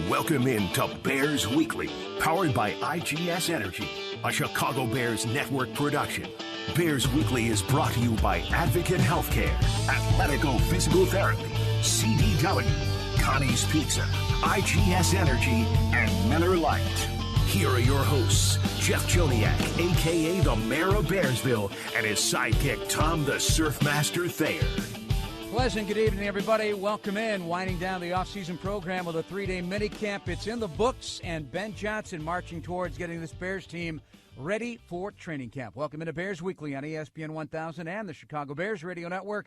Welcome in to Bears Weekly, powered by IGS Energy, a Chicago Bears network production. Bears Weekly is brought to you by Advocate Healthcare, Athletico Physical Therapy, CDW, Connie's Pizza, IGS Energy, and Miller Lite. Here are your hosts, Jeff Joniak, a.k.a. the Mayor of Bearsville, and his sidekick, Tom the Surfmaster Thayer. Pleasant good evening, everybody. Welcome in. Winding down the off-season program with a 3-day minicamp. It's in the books, and Ben Johnson marching towards getting this Bears team ready for training camp. Welcome into Bears Weekly on ESPN 1000 and the Chicago Bears Radio Network.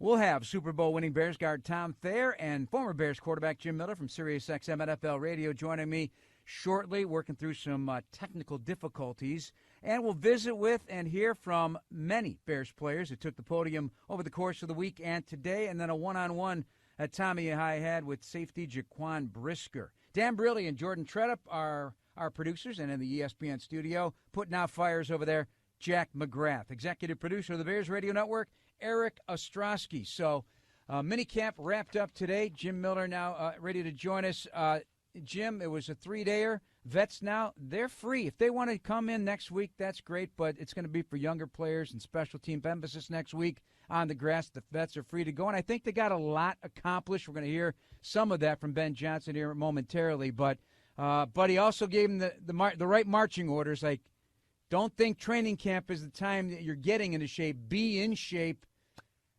We'll have Super Bowl winning Bears guard Tom Thayer and former Bears quarterback Jim Miller from SiriusXM NFL Radio joining me shortly, working through some technical difficulties. And we'll visit with and hear from many Bears players who took the podium over the course of the week and today, and then a one-on-one that Tommy and I had with safety Jaquan Brisker. Dan Briley and Jordan Tredup are our producers, and in the ESPN studio, putting out fires over there, Jack McGrath. Executive producer of the Bears Radio Network, Eric Ostrowski. So minicamp wrapped up today. Jim Miller now ready to join us. Jim, it was a 3-dayer. Vets now, they're free. If they want to come in next week, that's great, but it's going to be for younger players and special team emphasis next week on the grass. The vets are free to go, and I think they got a lot accomplished. We're going to hear some of that from Ben Johnson here momentarily, but he also gave him the right marching orders, like don't think training camp is the time that you're getting into shape. Be in shape.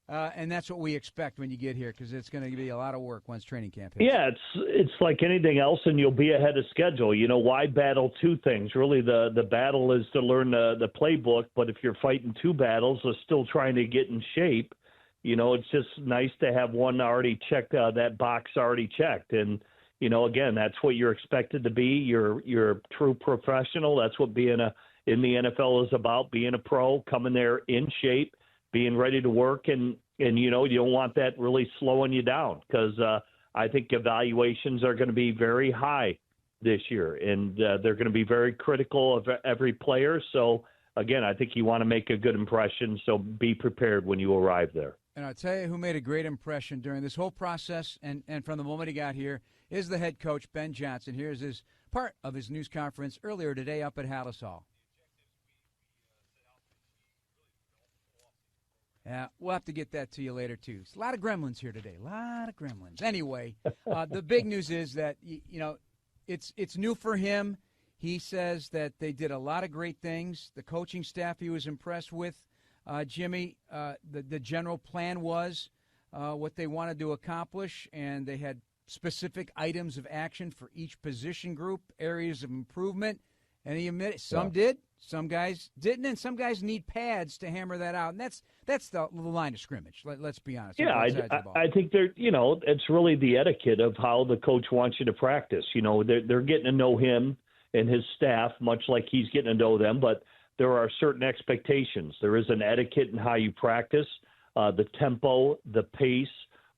And that's what we expect when you get here, because it's going to be a lot of work once training camp hits. Yeah, it's like anything else, and you'll be ahead of schedule. You know, why battle two things? Really, the battle is to learn the playbook, but if you're fighting two battles of still trying to get in shape, you know, it's just nice to have one already checked, that box already checked. And, you know, again, that's what you're expected to be. You're a true professional. That's what being in the NFL is about, being a pro, coming there in shape, being ready to work, and you know, you don't want that really slowing you down, because I think evaluations are going to be very high this year, and they're going to be very critical of every player. So, again, I think you want to make a good impression, so be prepared when you arrive there. And I'll tell you who made a great impression during this whole process and from the moment he got here is the head coach, Ben Johnson. Here's his part of his news conference earlier today up at Halas Hall. Yeah, we'll have to get that to you later, too. It's a lot of gremlins here today, a lot of gremlins. Anyway, the big news is that, you know, it's new for him. He says that they did a lot of great things. The coaching staff he was impressed with. Jimmy, the general plan was what they wanted to accomplish, and they had specific items of action for each position group, areas of improvement. And he admitted some did, some guys didn't, and some guys need pads to hammer that out. And that's the line of scrimmage. Let's be honest. Yeah, I think it's really the etiquette of how the coach wants you to practice. You know, they're getting to know him and his staff much like he's getting to know them, but there are certain expectations. There is an etiquette in how you practice, the tempo, the pace,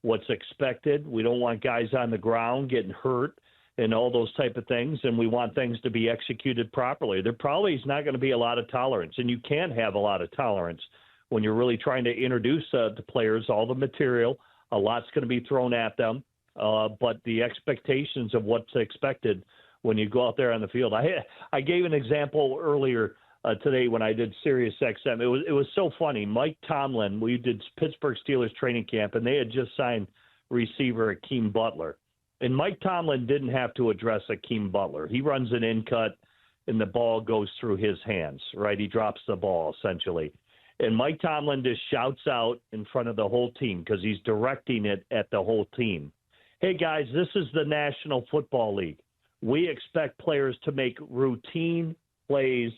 what's expected. We don't want guys on the ground getting hurt and all those type of things, and we want things to be executed properly. There probably is not going to be a lot of tolerance, and you can't have a lot of tolerance when you're really trying to introduce the players, all the material. A lot's going to be thrown at them, but the expectations of what's expected when you go out there on the field. I gave an example earlier today when I did SiriusXM. It was so funny. Mike Tomlin, we did Pittsburgh Steelers training camp, and they had just signed receiver Akeem Butler. And Mike Tomlin didn't have to address Akeem Butler. He runs an in cut, and the ball goes through his hands, right? He drops the ball, essentially. And Mike Tomlin just shouts out in front of the whole team because he's directing it at the whole team. Hey, guys, this is the National Football League. We expect players to make routine plays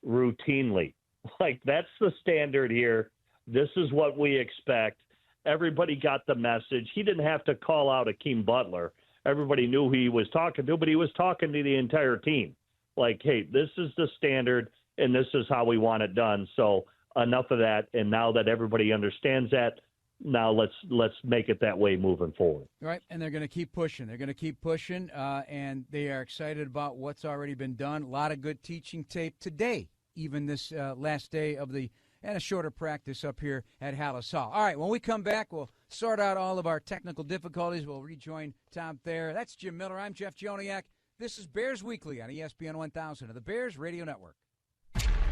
routinely. Like, that's the standard here. This is what we expect. Everybody got the message. He didn't have to call out Akeem Butler. Everybody knew who he was talking to, but he was talking to the entire team. Like, hey, this is the standard, and this is how we want it done. So enough of that, and now that everybody understands that, now let's make it that way moving forward. Right, and they're going to keep pushing. They're going to keep pushing, and they are excited about what's already been done. A lot of good teaching tape today, even this last day of the and a shorter practice up here at Halas Hall. All right, when we come back, we'll sort out all of our technical difficulties. We'll rejoin Tom Thayer. That's Jim Miller. I'm Jeff Joniak. This is Bears Weekly on ESPN 1000 of the Bears Radio Network.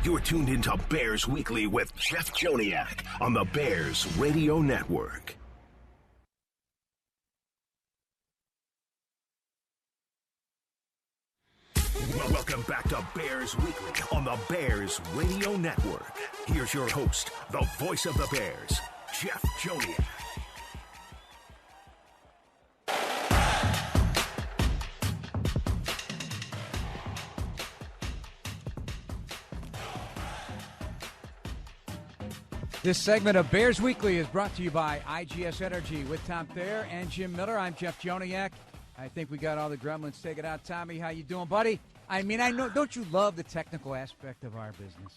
You're tuned into Bears Weekly with Jeff Joniak on the Bears Radio Network. Welcome back to Bears Weekly on the Bears Radio Network. Here's your host, the voice of the Bears, Jeff Joniak. This segment of Bears Weekly is brought to you by IGS Energy with Tom Thayer and Jim Miller. I'm Jeff Joniak. I think we got all the gremlins taken out. Tommy, how you doing, buddy? I mean, I know. Don't you love the technical aspect of our business?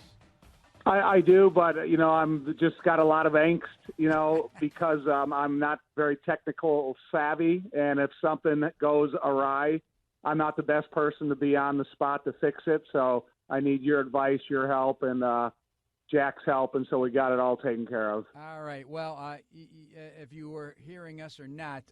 I do, but, I'm just got a lot of angst, because I'm not very technical savvy. And if something goes awry, I'm not the best person to be on the spot to fix it. So I need your advice, your help, and Jack's help, and so we got it all taken care of. All right. Well, if you were hearing us or not,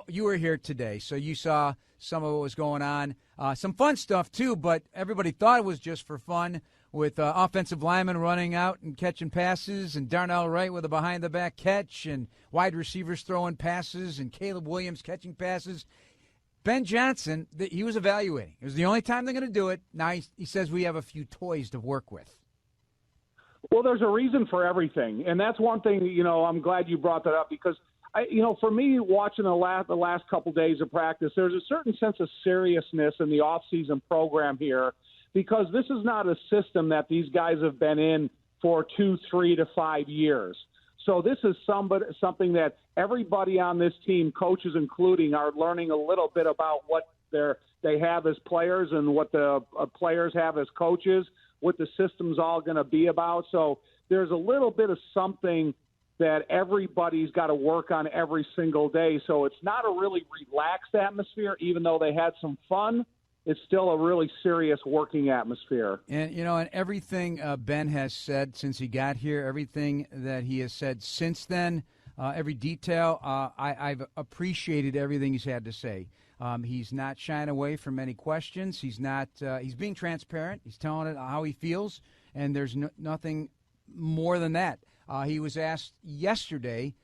you were here today, so you saw some of what was going on. Some fun stuff, too, but everybody thought it was just for fun with offensive linemen running out and catching passes and Darnell Wright with a behind-the-back catch and wide receivers throwing passes and Caleb Williams catching passes. Ben Johnson, he was evaluating. It was the only time they're going to do it. Now he says we have a few toys to work with. Well, there's a reason for everything, and that's one thing. I'm glad you brought that up because, for me, watching the last couple days of practice, there's a certain sense of seriousness in the off-season program here because this is not a system that these guys have been in for 2, 3 to 5 years. So this is something that everybody on this team, coaches including, are learning a little bit about what they have as players and what the players have as coaches, what the system's all going to be about. So there's a little bit of something that everybody's got to work on every single day. So it's not a really relaxed atmosphere, even though they had some fun. It's still a really serious working atmosphere. And, and everything Ben has said since he got here, everything that he has said since then, every detail, I've appreciated everything he's had to say. He's not shying away from any questions. He's not. He's being transparent. He's telling it how he feels, and there's nothing more than that. He was asked yesterday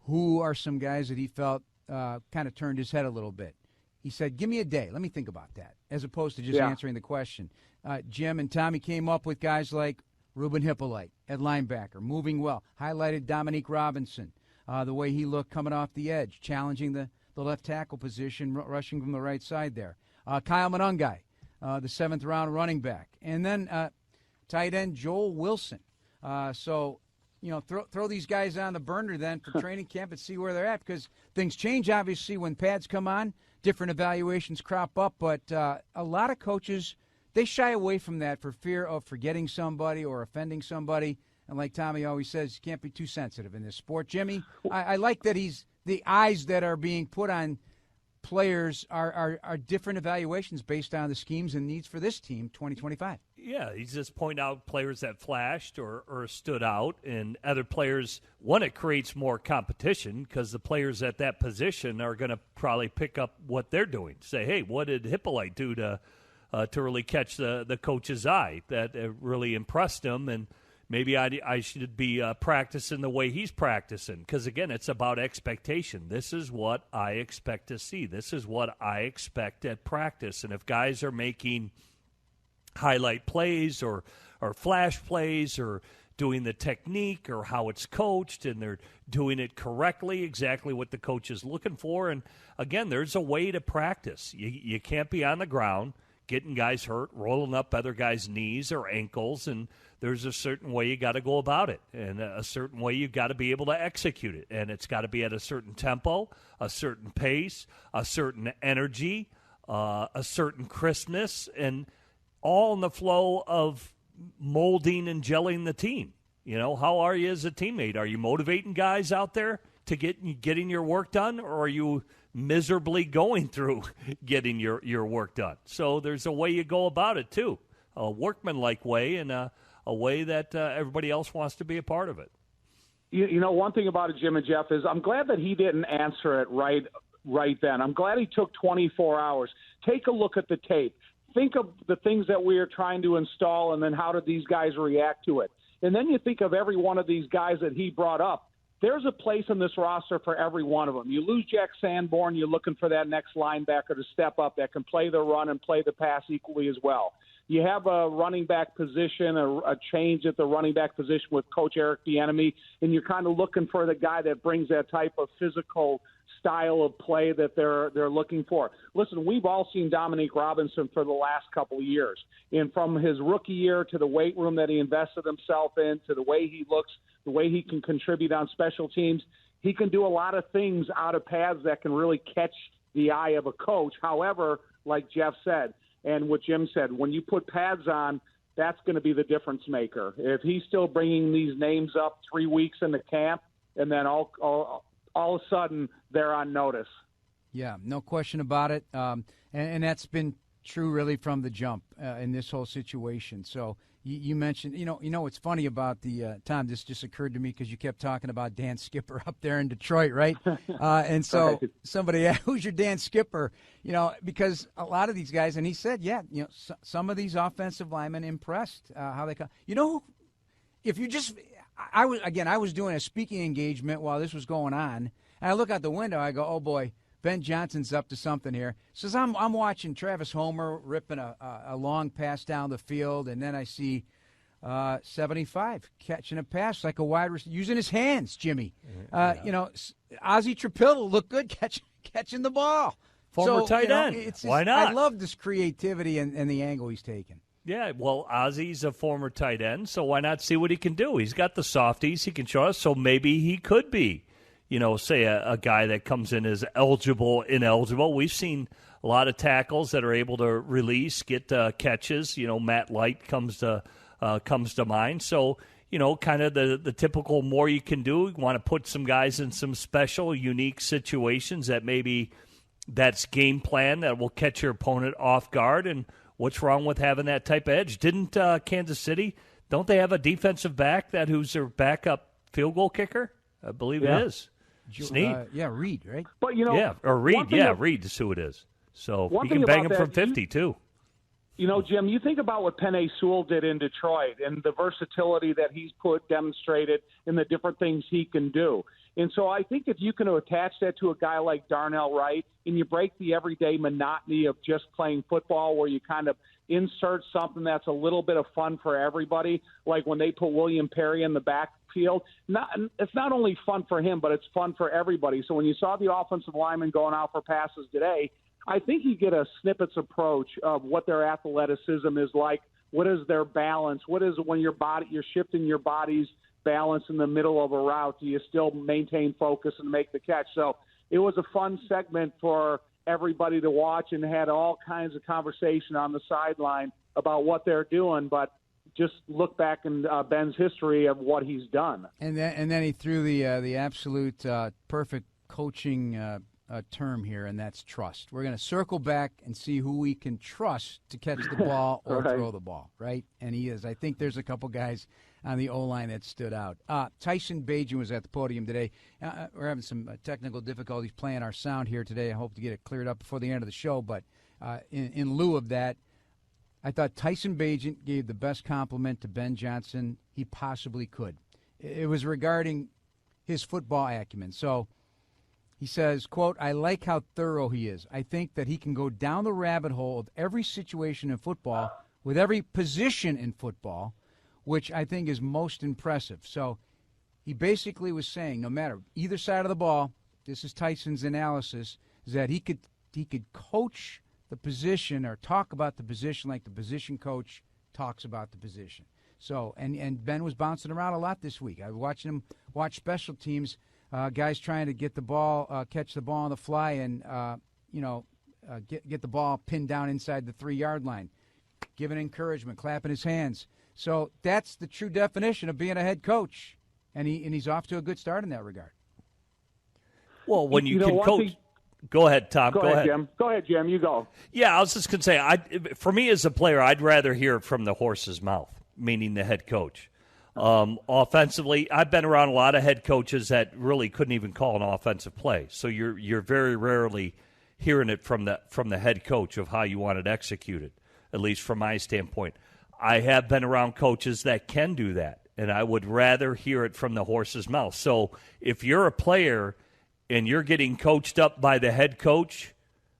who are some guys that he felt kind of turned his head a little bit. He said, give me a day. Let me think about that, as opposed to just answering the question. Jim and Tommy came up with guys like Ruben Hippolyte at linebacker, moving well, highlighted Dominique Robinson, the way he looked coming off the edge, challenging the left tackle position, rushing from the right side there. Kyle Monungai, the 7th-round running back. And then tight end Joel Wilson. So, throw these guys on the burner then for training camp and see where they're at because things change, obviously, when pads come on. Different evaluations crop up. But a lot of coaches, they shy away from that for fear of forgetting somebody or offending somebody. And like Tommy always says, you can't be too sensitive in this sport. Jimmy, I like that the eyes that are being put on players are different evaluations based on the schemes and needs for this team 2025. Yeah, he's just pointing out players that flashed or stood out, and other players. One, it creates more competition because the players at that position are going to probably pick up what they're doing. Say, hey, what did Hippolyte do to really catch the coach's eye? That really impressed him, and maybe I should be practicing the way he's practicing because, again, it's about expectation. This is what I expect to see. This is what I expect at practice. And if guys are making highlight plays or flash plays or doing the technique or how it's coached and they're doing it correctly, exactly what the coach is looking for. And, again, there's a way to practice. You can't be on the ground getting guys hurt, rolling up other guys' knees or ankles, and there's a certain way you got to go about it and a certain way you got to be able to execute it. And it's got to be at a certain tempo, a certain pace, a certain energy, a certain crispness, and all in the flow of molding and gelling the team. How are you as a teammate? Are you motivating guys out there to getting your work done, or are you miserably going through getting your work done? So there's a way you go about it, too, a workmanlike way and a way that everybody else wants to be a part of it. You know, one thing about it, Jim and Jeff, is I'm glad that he didn't answer it right then. I'm glad he took 24 hours. Take a look at the tape. Think of the things that we are trying to install, and then how did these guys react to it? And then you think of every one of these guys that he brought up. There's a place in this roster for every one of them. You lose Jack Sanborn, you're looking for that next linebacker to step up that can play the run and play the pass equally as well. You have a running back position, a change at the running back position with Coach Eric Bieniemy, and you're kind of looking for the guy that brings that type of physical style of play that they're looking for. Listen, we've all seen Dominique Robinson for the last couple of years, and from his rookie year to the weight room that he invested himself in, to the way he looks, the way he can contribute on special teams, he can do a lot of things out of paths that can really catch the eye of a coach. However, like Jeff said, and what Jim said, when you put pads on, that's going to be the difference maker. If he's still bringing these names up 3 weeks into camp, and then all of a sudden they're on notice. Yeah, no question about it. And that's been true really from the jump in this whole situation. So you mentioned, you know what's funny about the Tom, this just occurred to me because you kept talking about Dan Skipper up there in Detroit, right? And so somebody asked, who's your Dan Skipper? You know, because a lot of these guys, and he said, yeah, you know, some of these offensive linemen impressed how they come. You know, if you just, I was doing a speaking engagement while this was going on, and I look out the window, I go, oh boy, Ben Johnson's up to something here. So I'm watching Travis Homer ripping a long pass down the field, and then I see 75 catching a pass like a wide receiver, using his hands, Jimmy. You know, Ozzie Trapillo looked good catching the ball. Former tight end. Why not? I love this creativity and the angle he's taken. Yeah, well, Ozzie's a former tight end, so why not see what he can do? He's got the softies. He can show us, so maybe he could be, you know, say a guy that comes in as eligible, ineligible. We've seen a lot of tackles that are able to release, get catches. You know, Matt Light comes to mind. So, you know, kind of the typical more you can do. You want to put some guys in some special, unique situations that maybe that's game plan that will catch your opponent off guard. And what's wrong with having that type of edge? Didn't Kansas City, don't they have a defensive back who's their backup field goal kicker? I believe it is. Snead. Reed, right? But, you know, Reed. Reed is who it is. So you can bang him from 50, too. You know, Jim, you think about what Penei Sewell did in Detroit and the versatility that he's demonstrated and the different things he can do. And so I think if you can attach that to a guy like Darnell Wright and you break the everyday monotony of just playing football where you kind of insert something that's a little bit of fun for everybody, like when they put William Perry in the backfield, it's not only fun for him, but it's fun for everybody. So when you saw the offensive lineman going out for passes today, I think you get a snippets approach of what their athleticism is like. What is their balance? What is when you're shifting your body's balance in the middle of a route? Do you still maintain focus and make the catch? So it was a fun segment for everybody to watch and had all kinds of conversation on the sideline about what they're doing. But just look back in Ben's history of what he's done. And then he threw the absolute perfect coaching term here, and that's trust. We're going to circle back and see who we can trust to catch the ball or throw the ball, right? And he is. I think there's a couple guys on the O-line that stood out. Tyson Bagent was at the podium today. We're having some technical difficulties playing our sound here today. I hope to get it cleared up before the end of the show, but in lieu of that, I thought Tyson Bagent gave the best compliment to Ben Johnson he possibly could. It was regarding his football acumen. So he says, quote, I like how thorough he is. I think that he can go down the rabbit hole of every situation in football with every position in football, which I think is most impressive. So he basically was saying no matter either side of the ball, this is Tyson's analysis, is that he could coach the position or talk about the position like the position coach talks about the position. So, and Ben was bouncing around a lot this week. I was watching him watch special teams, guys trying to get the ball, catch the ball on the fly and, get the ball pinned down inside the 3-yard line, giving encouragement, clapping his hands. So that's the true definition of being a head coach, and he's off to a good start in that regard. Well, when you can coach – go ahead, Tom. Go ahead, Jim. Go ahead, Jim. You go. Yeah, I was just going to say, for me as a player, I'd rather hear it from the horse's mouth, meaning the head coach. Offensively, I've been around a lot of head coaches that really couldn't even call an offensive play. So you're very rarely hearing it from the head coach of how you want it executed, at least from my standpoint. I have been around coaches that can do that, and I would rather hear it from the horse's mouth. So if you're a player and you're getting coached up by the head coach,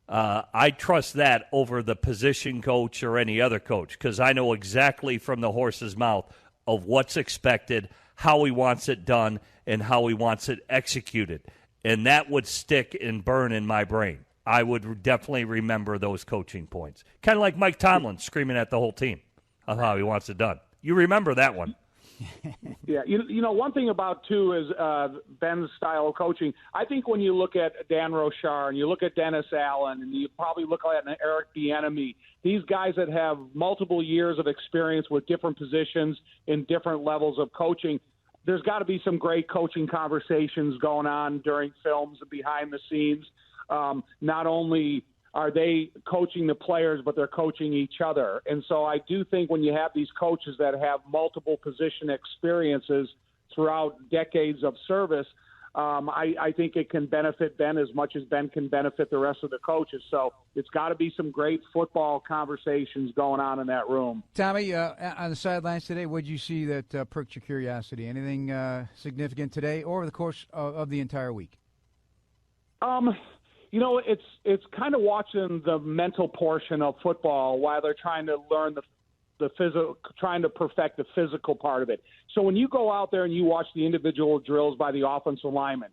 I trust that over the position coach or any other coach, because I know exactly from the horse's mouth of what's expected, how he wants it done, and how he wants it executed. And that would stick and burn in my brain. I would definitely remember those coaching points. Kind of like Mike Tomlin screaming at the whole team of how he wants it done. You remember that one. Yeah, you know, one thing about, too, is Ben's style of coaching. I think when you look at Dan Rochar and you look at Dennis Allen and you probably look at an Eric Bieniemy, these guys that have multiple years of experience with different positions in different levels of coaching, there's got to be some great coaching conversations going on during films and behind the scenes. Not only are they coaching the players, but they're coaching each other. And so I do think when you have these coaches that have multiple position experiences throughout decades of service, I think it can benefit Ben as much as Ben can benefit the rest of the coaches. So it's got to be some great football conversations going on in that room. Tommy, on the sidelines today, what did you see that perked your curiosity? Anything significant today or over the course of the entire week? You know, it's kind of watching the mental portion of football while they're trying to learn the physical, trying to perfect the physical part of it. So when you go out there and you watch the individual drills by the offensive linemen,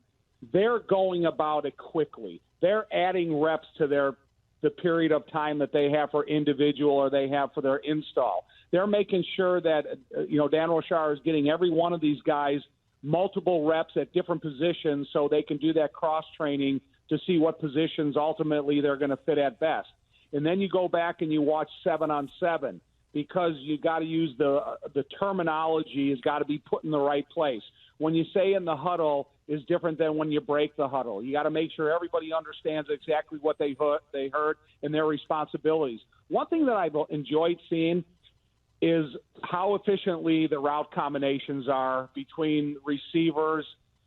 they're going about it quickly. They're adding reps to the period of time that they have for individual or they have for their install. They're making sure that, Dan Rochar is getting every one of these guys multiple reps at different positions so they can do that cross-training to see what positions ultimately they're going to fit at best. And then you go back and you watch 7-on-7 because you got to use the terminology has got to be put in the right place. When you say in the huddle is different than when you break the huddle. You got to make sure everybody understands exactly what they heard and their responsibilities. One thing that I've enjoyed seeing is how efficiently the route combinations are between receivers,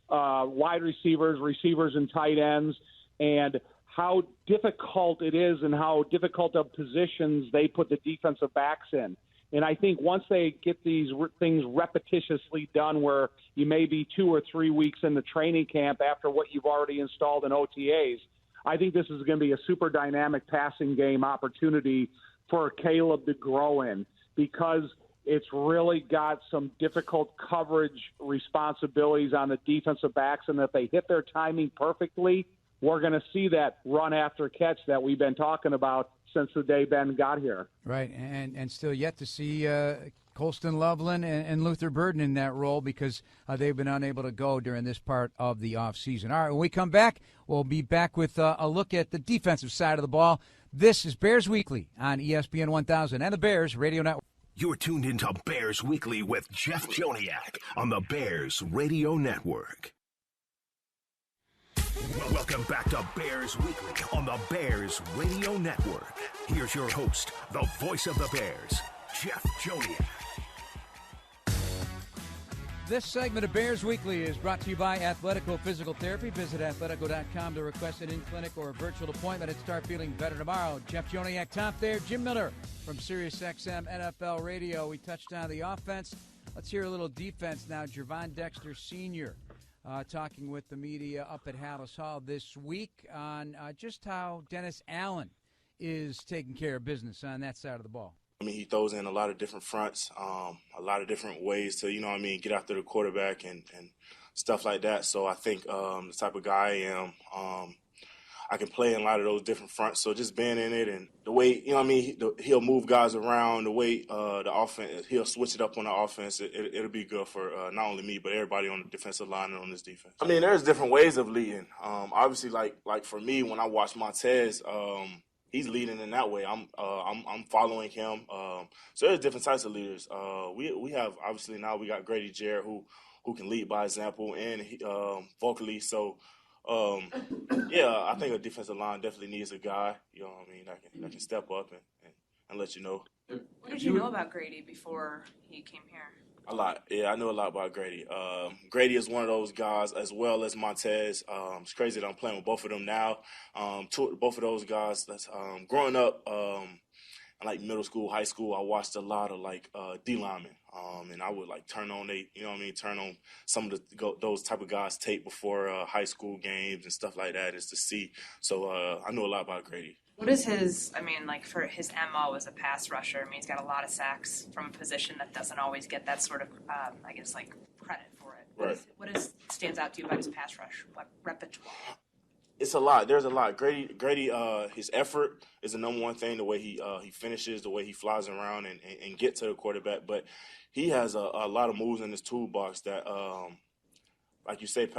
wide receivers and tight ends, and how difficult it is and how difficult of positions they put the defensive backs in. And I think once they get these things repetitiously done where you may be 2 or 3 weeks in the training camp after what you've already installed in OTAs, I think this is going to be a super dynamic passing game opportunity for Caleb to grow in because it's really got some difficult coverage responsibilities on the defensive backs, and if they hit their timing perfectly, we're going to see that run after catch that we've been talking about since the day Ben got here. Right, and still yet to see Colston Loveland and Luther Burden in that role because they've been unable to go during this part of the offseason. All right, when we come back, we'll be back with a look at the defensive side of the ball. This is Bears Weekly on ESPN 1000 and the Bears Radio Network. You're tuned into Bears Weekly with Jeff Joniak on the Bears Radio Network. Welcome back to Bears Weekly on the Bears Radio Network. Here's your host, the voice of the Bears, Jeff Joniak. This segment of Bears Weekly is brought to you by Athletico Physical Therapy. Visit athletico.com to request an in-clinic or a virtual appointment and start feeling better tomorrow. Jeff Joniak, Tom Thayer, Jim Miller from SiriusXM NFL Radio. We touched on the offense. Let's hear a little defense now. Gervon Dexter Sr. Talking with the media up at Halas Hall this week on just how Dennis Allen is taking care of business on that side of the ball. I mean, he throws in a lot of different fronts, a lot of different ways to, get after the quarterback and stuff like that. So I think the type of guy I am, I can play in a lot of those different fronts. So just being in it and the way, he'll move guys around, the way the offense, he'll switch it up on the offense. It'll be good for not only me, but everybody on the defensive line and on this defense. I mean, there's different ways of leading. Obviously, like for me, when I watch Montez, he's leading in that way. I'm following him. So there's different types of leaders. We have obviously now we got Grady Jarrett who can lead by example and vocally. So I think a defensive line definitely needs a guy. That can step up and let you know. What did you know about Grady before he came here? A lot. Yeah, I know a lot about Grady. Grady is one of those guys, as well as Montez. It's crazy that I'm playing with both of them now. Both of those guys. That's growing up, in like middle school, high school. I watched a lot of like D linemen, and I would like turn on turn on some of those type of guys' tape before high school games and stuff like that, just to see. So I know a lot about Grady. What is his, for his MO as a pass rusher? He's got a lot of sacks from a position that doesn't always get that sort of, credit for it. Right. What stands out to you about his pass rush repertoire? It's a lot. There's a lot. Grady, his effort is the number one thing, the way he finishes, the way he flies around and get to the quarterback. But he has a lot of moves in his toolbox that, like you say,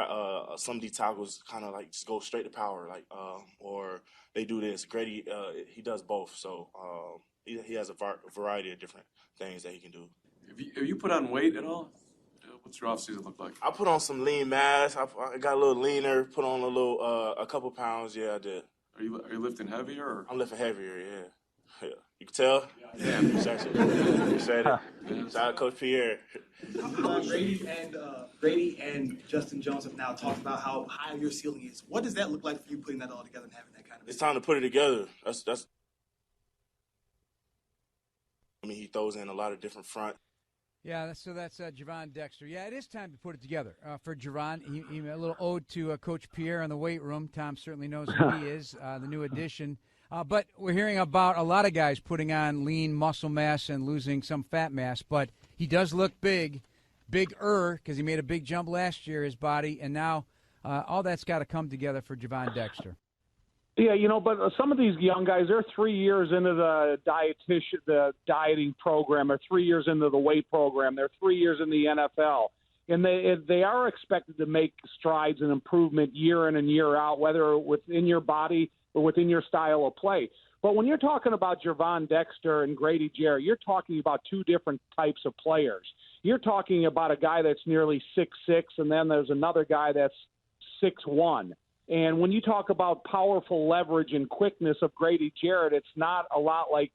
some D tackles kind of like just go straight to power, or they do this. Grady, he does both. So he has a variety of different things that he can do. Have you put on weight at all? What's your off season look like? I put on some lean mass. I got a little leaner. Put on a couple pounds. Yeah, I did. Are you lifting heavier? Or? I'm lifting heavier. Yeah. You can tell. Yeah. Appreciate it. Shout out Coach Pierre. Grady and Justin Jones have now talked about how high your ceiling is. What does that look like for you, putting that all together and having that kind of? It's time to put it together. That's. He throws in a lot of different front. Yeah, so that's Jaquan Dexter. Yeah, it is time to put it together for Jaquan. He a little ode to Coach Pierre in the weight room. Tom certainly knows who he is, the new addition. But we're hearing about a lot of guys putting on lean muscle mass and losing some fat mass. But he does look bigger, because he made a big jump last year, his body. And now all that's got to come together for Jaquan Dexter. Yeah, but some of these young guys, they're 3 years into the dieting program. They're 3 years into the weight program. They're 3 years in the NFL. And they are expected to make strides and improvement year in and year out, whether within your body or within your style of play. But when you're talking about Jaquan Dexter and Grady Jarrett, you're talking about two different types of players. You're talking about a guy that's nearly 6'6", and then there's another guy that's 6'1". And when you talk about powerful leverage and quickness of Grady Jarrett, it's not a lot like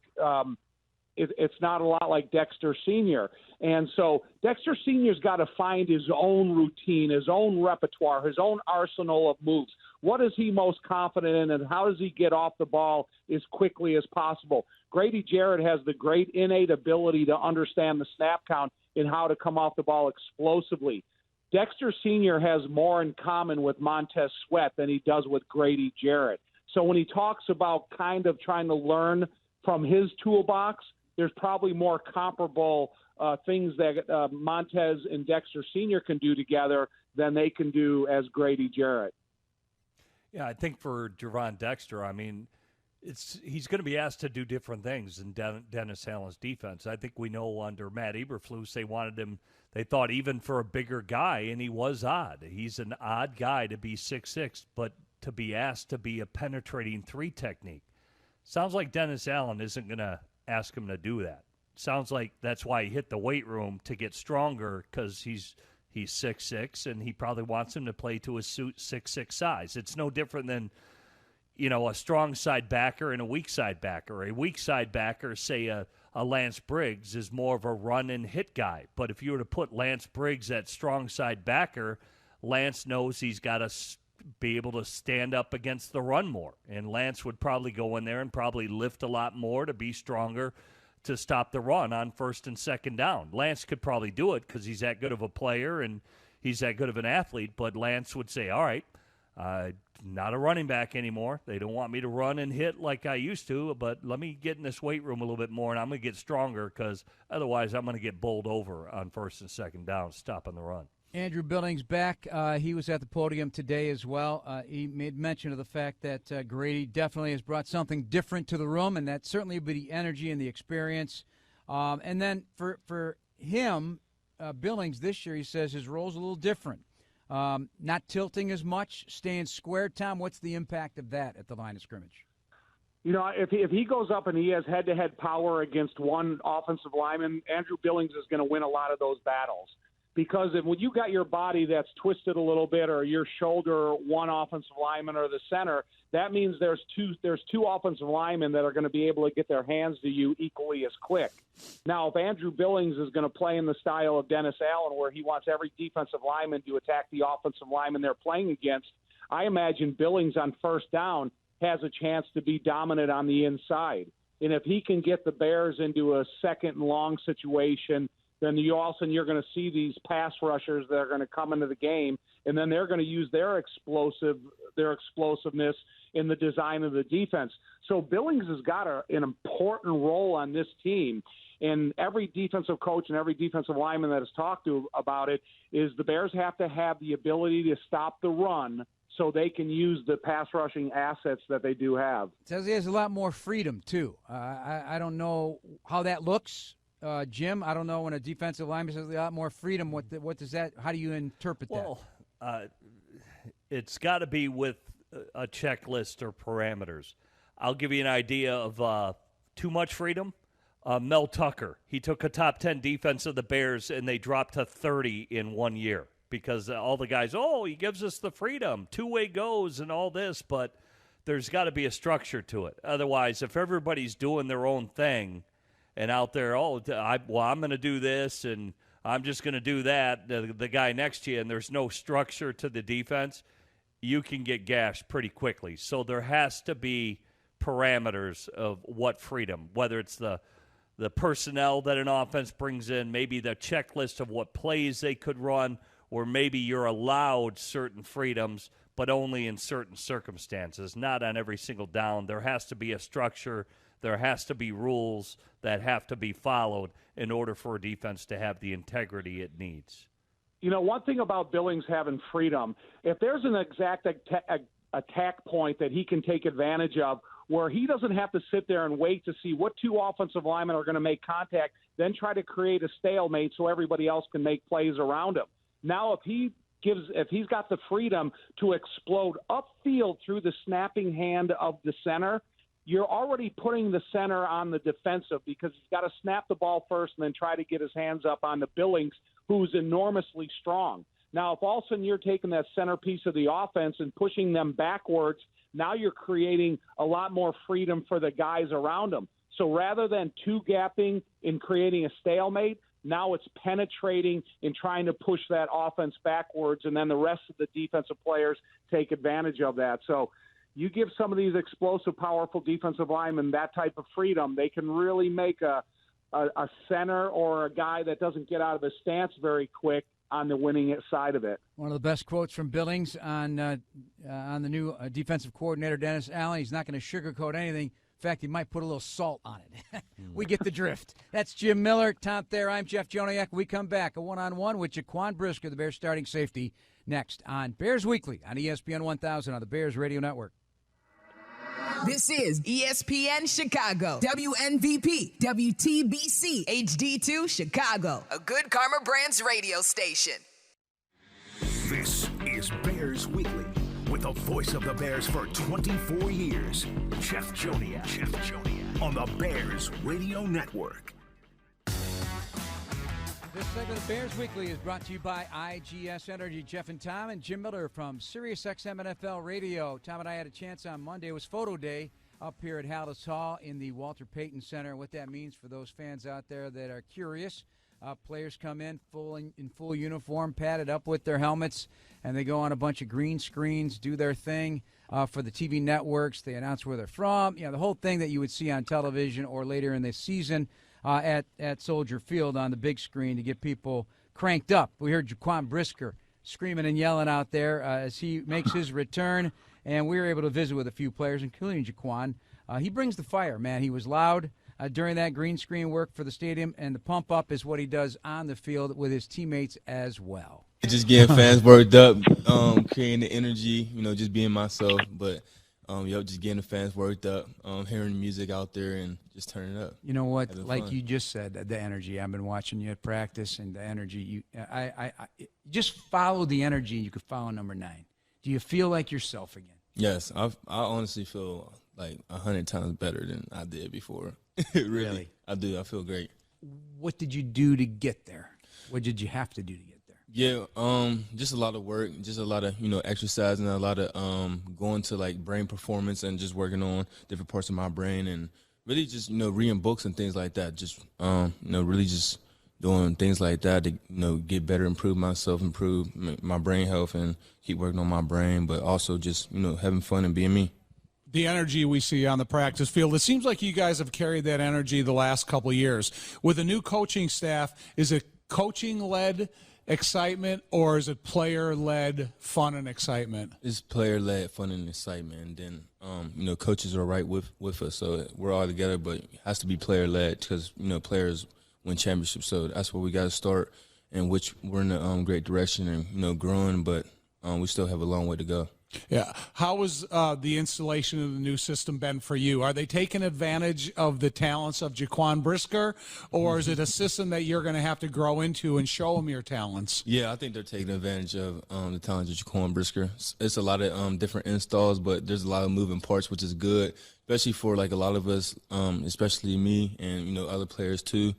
Dexter Sr. And so Dexter Sr.'s got to find his own routine, his own repertoire, his own arsenal of moves. What is he most confident in, and how does he get off the ball as quickly as possible? Grady Jarrett has the great innate ability to understand the snap count and how to come off the ball explosively. Dexter Sr. has more in common with Montez Sweat than he does with Grady Jarrett. So when he talks about kind of trying to learn from his toolbox, there's probably more comparable things that Montez and Dexter Sr. can do together than they can do as Grady Jarrett. Yeah, I think for Jaquan Dexter, he's going to be asked to do different things in Dennis Allen's defense. I think we know under Matt Eberflus they wanted him. They thought even for a bigger guy, and he was odd. He's an odd guy to be 6'6", but to be asked to be a penetrating 3 technique. Sounds like Dennis Allen isn't going to ask him to do that. Sounds like that's why he hit the weight room to get stronger, because he's 6'6", and he probably wants him to play to his 6'6" size. It's no different than a strong side backer and a weak side backer. A weak side backer, say a Lance Briggs, is more of a run and hit guy. But if you were to put Lance Briggs at strong side backer, Lance knows he's got to be able to stand up against the run more. And Lance would probably go in there and probably lift a lot more to be stronger to stop the run on first and second down. Lance could probably do it because he's that good of a player and he's that good of an athlete. But Lance would say, all right, not a running back anymore. They don't want me to run and hit like I used to, but let me get in this weight room a little bit more, and I'm going to get stronger, because otherwise I'm going to get bowled over on first and second down, stopping the run. Andrew Billings back. He was at the podium today as well. He made mention of the fact that Grady definitely has brought something different to the room, and that certainly would be the energy and the experience. And then for him, Billings this year, he says his role's a little different. Not tilting as much, staying square. Tom, what's the impact of that at the line of scrimmage? If he goes up and he has head-to-head power against one offensive lineman, Andrew Billings is going to win a lot of those battles. Because when you got your body that's twisted a little bit, or your shoulder, one offensive lineman or the center, that means there's two offensive linemen that are going to be able to get their hands to you equally as quick. Now, if Andrew Billings is going to play in the style of Dennis Allen, where he wants every defensive lineman to attack the offensive lineman they're playing against, I imagine Billings on first down has a chance to be dominant on the inside. And if he can get the Bears into a second and long situation, then all of a sudden you're going to see these pass rushers that are going to come into the game, and then they're going to use their explosiveness in the design of the defense. So Billings has got an important role on this team, and every defensive coach and every defensive lineman that has talked to about it is the Bears have to have the ability to stop the run so they can use the pass rushing assets that they do have. It says he has a lot more freedom, too. I don't know how that looks. Jim, I don't know, when a defensive lineman says a lot more freedom, what does that? How do you interpret that? Well, it's got to be with a checklist or parameters. I'll give you an idea of too much freedom. Mel Tucker, he took a top 10 defense of the Bears, and they dropped to 30 in 1 year because all the guys, he gives us the freedom, two-way goes and all this, but there's got to be a structure to it. Otherwise, if everybody's doing their own thing, and out there, I'm going to do this, and I'm just going to do that, the guy next to you, and there's no structure to the defense, you can get gashed pretty quickly. So there has to be parameters of what freedom, whether it's the personnel that an offense brings in, maybe the checklist of what plays they could run, or maybe you're allowed certain freedoms, but only in certain circumstances, not on every single down. There has to be a structure. There has to be rules that have to be followed in order for a defense to have the integrity it needs. You know, one thing about Billings having freedom, if there's an exact attack point that he can take advantage of where he doesn't have to sit there and wait to see what two offensive linemen are going to make contact, then try to create a stalemate so everybody else can make plays around him. Now, if he's got the freedom to explode upfield through the snapping hand of the center, you're already putting the center on the defensive because he's got to snap the ball first and then try to get his hands up on the Billings, who's enormously strong. Now, if all of a sudden you're taking that centerpiece of the offense and pushing them backwards, now you're creating a lot more freedom for the guys around them. So rather than two-gapping and creating a stalemate, now it's penetrating and trying to push that offense backwards, and then the rest of the defensive players take advantage of that. So you give some of these explosive, powerful defensive linemen that type of freedom, they can really make a center or a guy that doesn't get out of his stance very quick on the winning side of it. One of the best quotes from Billings on the new defensive coordinator, Dennis Allen. He's not going to sugarcoat anything. In fact, he might put a little salt on it. We get the drift. That's Jim Miller, Tom Thayer. I'm Jeff Joniak. We come back, a one-on-one with Jaquan Brisker, the Bears starting safety, next on Bears Weekly on ESPN 1000 on the Bears Radio Network. This is ESPN Chicago, WNVP, WTBC, HD2 Chicago, a Good Karma Brands radio station. This is Bears Weekly with the voice of the Bears for 24 years, Jeff Joniak. On the Bears Radio Network. This segment of Bears Weekly is brought to you by IGS Energy. Jeff and Tom and Jim Miller from SiriusXM NFL Radio. Tom and I had a chance on Monday. It was photo day up here at Halas Hall in the Walter Payton Center. What that means for those fans out there that are curious, players come in full uniform, padded up with their helmets, and they go on a bunch of green screens, do their thing for the TV networks. They announce where they're from. You know, the whole thing that you would see on television or later in the season at Soldier Field on the big screen to get people cranked up. We heard Jaquan Brisker screaming and yelling out there as he makes his return, and we were able to visit with a few players, including Jaquan. He brings the fire, man. He was loud during that green screen work for the stadium, and the pump-up is what he does on the field with his teammates as well. Just getting fans worked up, creating the energy, just being myself, but just getting the fans worked up, hearing the music out there and just turning up. You know what? Like you just said, the energy. I've been watching you at practice, and the energy. I just follow the energy. You could follow number 9. Do you feel like yourself again? Yes, I honestly feel like 100 times better than I did before. Really, I do. I feel great. What did you do to get there? What did you have to do to get there? Yeah, just a lot of work, just a lot of, exercise and a lot of going to like brain performance and just working on different parts of my brain and really just, reading books and things like that. Just, really just doing things like that to, get better, improve myself, improve my brain health and keep working on my brain, but also just, having fun and being me. The energy we see on the practice field, it seems like you guys have carried that energy the last couple of years. With a new coaching staff, is it coaching-led excitement, or is it player-led fun and excitement? It's player-led fun and excitement, and then coaches are right with us, so we're all together. But it has to be player-led because players win championships, so that's where we got to start. And which we're in a great direction and growing, but we still have a long way to go. Yeah. How has the installation of the new system been for you? Are they taking advantage of the talents of Jaquan Brisker, or is it a system that you're going to have to grow into and show them your talents? Yeah, I think they're taking advantage of the talents of Jaquan Brisker. It's a lot of different installs, but there's a lot of moving parts, which is good, especially for like a lot of us, especially me and other players too.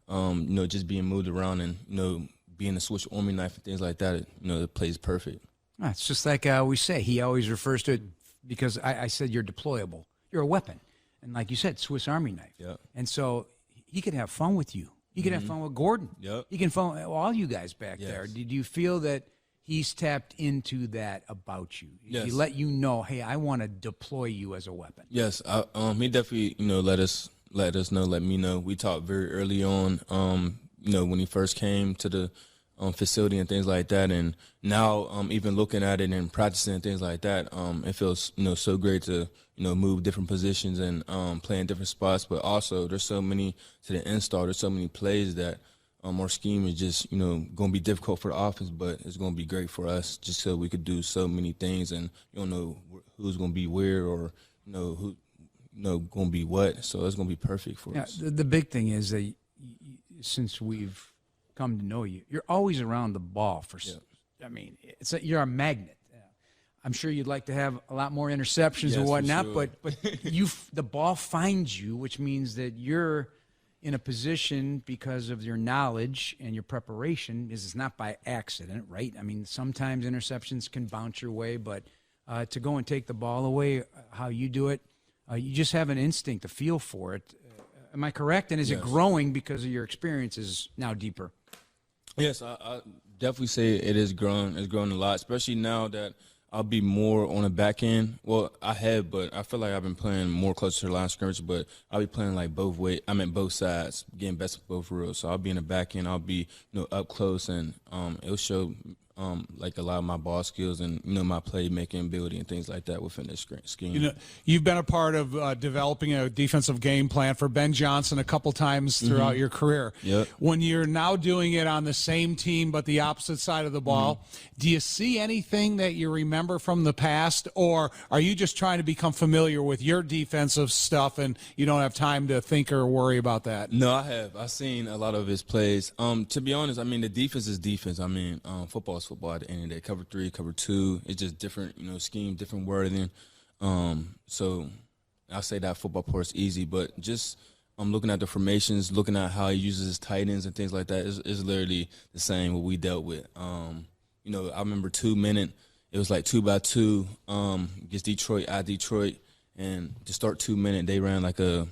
Just being moved around and being a switch army knife and things like that. It plays perfect. It's just like we say. He always refers to it because I said you're deployable. You're a weapon. And like you said, Swiss Army knife. Yep. And so he could have fun with you. He could have fun with Gordon. Yep. He can fun with all you guys back there. Did you feel that he's tapped into that about you? Yes. He let you know, hey, I want to deploy you as a weapon. Yes. He definitely, let me know. We talked very early on, when he first came to the facility and things like that, and now even looking at it and practicing and things like that, it feels so great to move different positions and play in different spots. But also there's so many to the install. There's so many plays that our scheme is just going to be difficult for the offense, but it's going to be great for us just so we could do so many things, and you don't know who's going to be where or who going to be what. So it's going to be perfect for us. The big thing is that since we've come to know you, you're always around the ball. I mean, you're a magnet. I'm sure you'd like to have a lot more interceptions and whatnot, sure. but the ball finds you, which means that you're in a position because of your knowledge and your preparation. It's not by accident, right? I mean, sometimes interceptions can bounce your way, but to go and take the ball away, how you do it, you just have an instinct, a feel for it. Am I correct? And is it growing because of your experiences now deeper? Yes, I definitely say it is growing. It's grown a lot, especially now that I'll be more on the back end. Well, I have, but I feel like I've been playing more close to the line of scrimmage, but I'll be playing like both ways. Both sides, getting best of both worlds. So I'll be in the back end. I'll be up close, and it'll show like a lot of my ball skills and my playmaking ability and things like that within this scheme. You've been a part of developing a defensive game plan for Ben Johnson a couple times throughout your career. Yep. When you're now doing it on the same team but the opposite side of the ball, do you see anything that you remember from the past, or are you just trying to become familiar with your defensive stuff and you don't have time to think or worry about that? No, I have. I've seen a lot of his plays. To be honest, the defense is defense. Football is football at the end of the day. Cover 3, cover 2. It's just different, scheme, different wording. So I'll say that football part is easy, but just looking at the formations, looking at how he uses his tight ends and things like that is literally the same what we dealt with. I remember 2 minute, it was like 2x2 against Detroit at Detroit, and to start 2 minute, they ran like a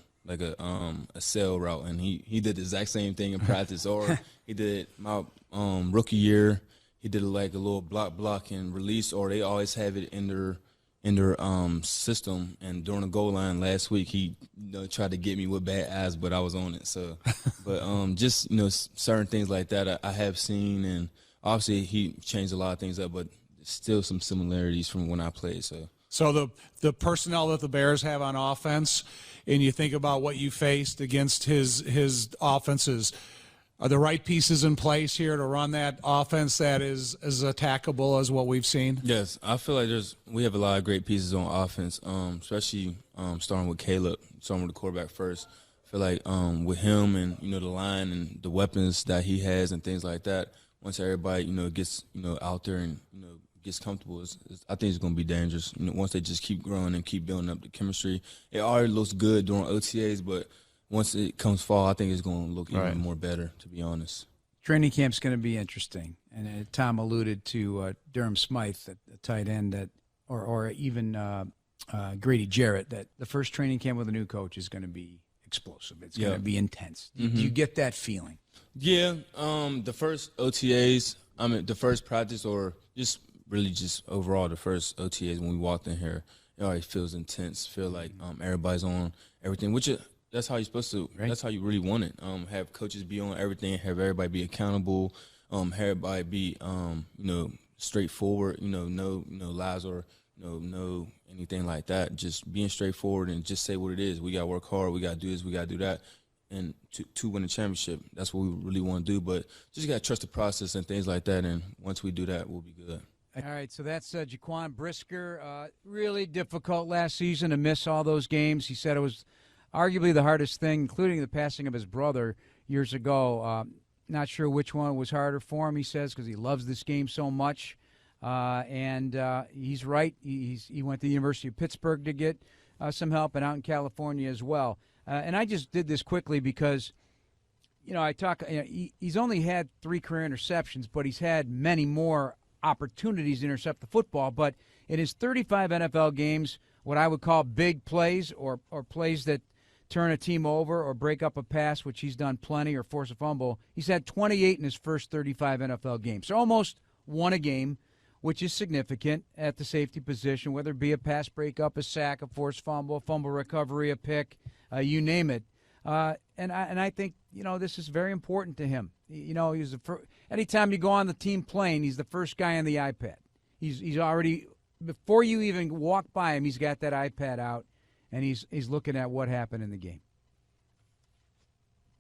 sail route, and he did the exact same thing in practice. Or he did my rookie year. He did like a little block and release, or they always have it in their system. And during the goal line last week, he tried to get me with bad eyes, but I was on it. So, but just certain things like that I have seen, and obviously he changed a lot of things up, but still some similarities from when I played. So the personnel that the Bears have on offense, and you think about what you faced against his offenses, are the right pieces in place here to run that offense that is as attackable as what we've seen? Yes, I feel like we have a lot of great pieces on offense, especially starting with Caleb, starting with the quarterback first. I feel like with him and the line and the weapons that he has and things like that, once everybody gets out there and gets comfortable, I think it's going to be dangerous. Once they just keep growing and keep building up the chemistry, it already looks good during OTAs, but once it comes fall, I think it's going to look even more better, to be honest. Training camp's going to be interesting, and Tom alluded to Durham Smythe, the tight end, or even Grady Jarrett. That the first training camp with a new coach is going to be explosive. It's going to be intense. Do you get that feeling? Yeah. The first OTAs, the first practice, or just really just overall the first OTAs when we walked in here, it always feels intense. Feel like everybody's on everything, which that's how you're supposed to. Right. That's how you really want it. Have coaches be on everything. Have everybody be accountable. Have everybody be straightforward. No lies or no anything like that. Just being straightforward and just say what it is. We got to work hard. We got to do this. We got to do that. And to win a championship, that's what we really want to do. But just got to trust the process and things like that. And once we do that, we'll be good. All right, so that's Jaquan Brisker. Really difficult last season to miss all those games. He said it was arguably the hardest thing, including the passing of his brother years ago. Not sure which one was harder for him, he says, because he loves this game so much. And he's right. He went to the University of Pittsburgh to get some help, and out in California as well. And I just did this quickly because, he's only had 3 career interceptions, but he's had many more opportunities to intercept the football. But in his 35 NFL games, what I would call big plays or plays that turn a team over or break up a pass, which he's done plenty, or force a fumble, he's had 28 in his first 35 NFL games. So almost won a game, which is significant at the safety position, whether it be a pass breakup, a sack, a forced fumble, a fumble recovery, a pick, you name it. And I think, this is very important to him. He's anytime you go on the team plane, he's the first guy on the iPad. He's already, before you even walk by him, he's got that iPad out, and he's looking at what happened in the game.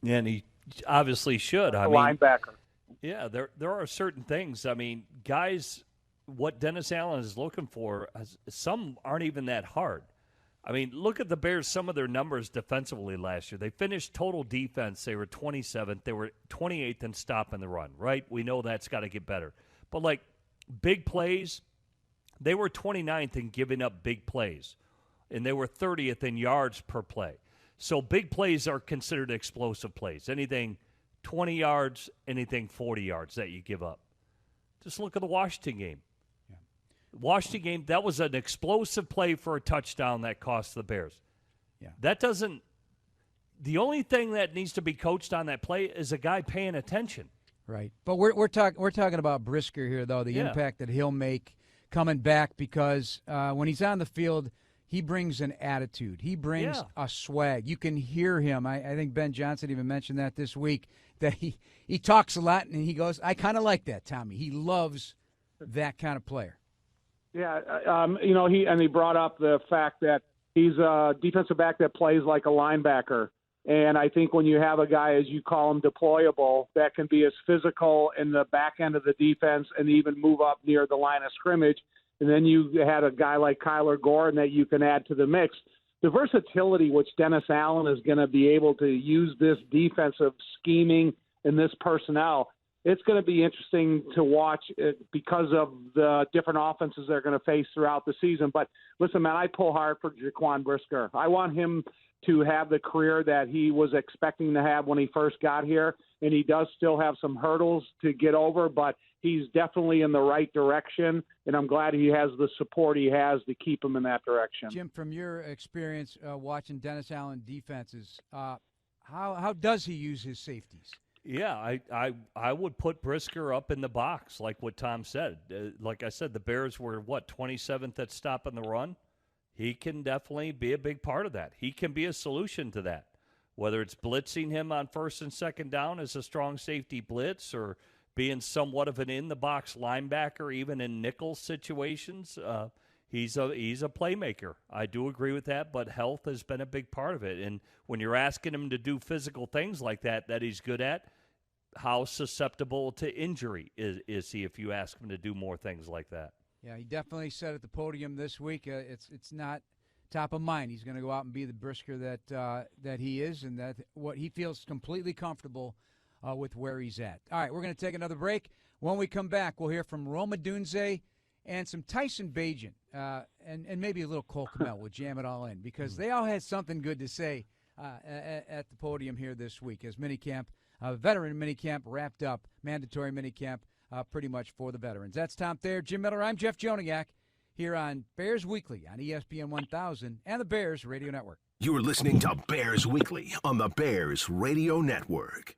Yeah, and he obviously should. Linebacker. Yeah, there are certain things. Guys, what Dennis Allen is looking for, some aren't even that hard. Look at the Bears, some of their numbers defensively last year. They finished total defense. They were 27th. They were 28th in stopping the run, right? We know that's got to get better. But, big plays, they were 29th in giving up big plays, and they were 30th in yards per play. So big plays are considered explosive plays. Anything 20 yards, anything 40 yards that you give up. Just look at the Washington game. Washington game, that was an explosive play for a touchdown that cost the Bears. Yeah. The only thing that needs to be coached on that play is a guy paying attention. Right. But we're talking about Brisker here, though, the impact that he'll make coming back, because when he's on the field, he brings an attitude. He brings a swag. You can hear him. I think Ben Johnson even mentioned that this week, that he talks a lot, and he goes, I kind of like that, Tommy. He loves that kind of player. Yeah, he brought up the fact that he's a defensive back that plays like a linebacker. And I think when you have a guy, as you call him, deployable, that can be as physical in the back end of the defense and even move up near the line of scrimmage, and then you had a guy like Kyler Gordon that you can add to the mix. The versatility which Dennis Allen is going to be able to use this defensive scheming and this personnel, it's going to be interesting to watch because of the different offenses they're going to face throughout the season. But listen, man, I pull hard for Jaquan Brisker. I want him to have the career that he was expecting to have when he first got here, and he does still have some hurdles to get over, but he's definitely in the right direction, and I'm glad he has the support he has to keep him in that direction. Jim, from your experience watching Dennis Allen defenses, how does he use his safeties? Yeah, I would put Brisker up in the box, like what Tom said. Like I said, the Bears were, 27th at stopping the run? He can definitely be a big part of that. He can be a solution to that, whether it's blitzing him on first and second down as a strong safety blitz, or being somewhat of an in-the-box linebacker, even in nickel situations. He's a playmaker. I do agree with that, but health has been a big part of it. And when you're asking him to do physical things like that he's good at, how susceptible to injury is he if you ask him to do more things like that? Yeah, he definitely said at the podium this week, it's not top of mind. He's going to go out and be the Brisker that he is, and that what he feels completely comfortable with where he's at. All right, we're going to take another break. When we come back, we'll hear from Rome Odunze and some Tyson Bagent, and maybe a little Cole Kmet. We'll jam it all in, because they all had something good to say at the podium here this week as minicamp veteran minicamp wrapped up, mandatory minicamp pretty much for the veterans. That's Tom Thayer, Jim Miller. I'm Jeff Joniak here on Bears Weekly on ESPN 1000 and the Bears Radio Network. You're listening to Bears Weekly on the Bears Radio Network.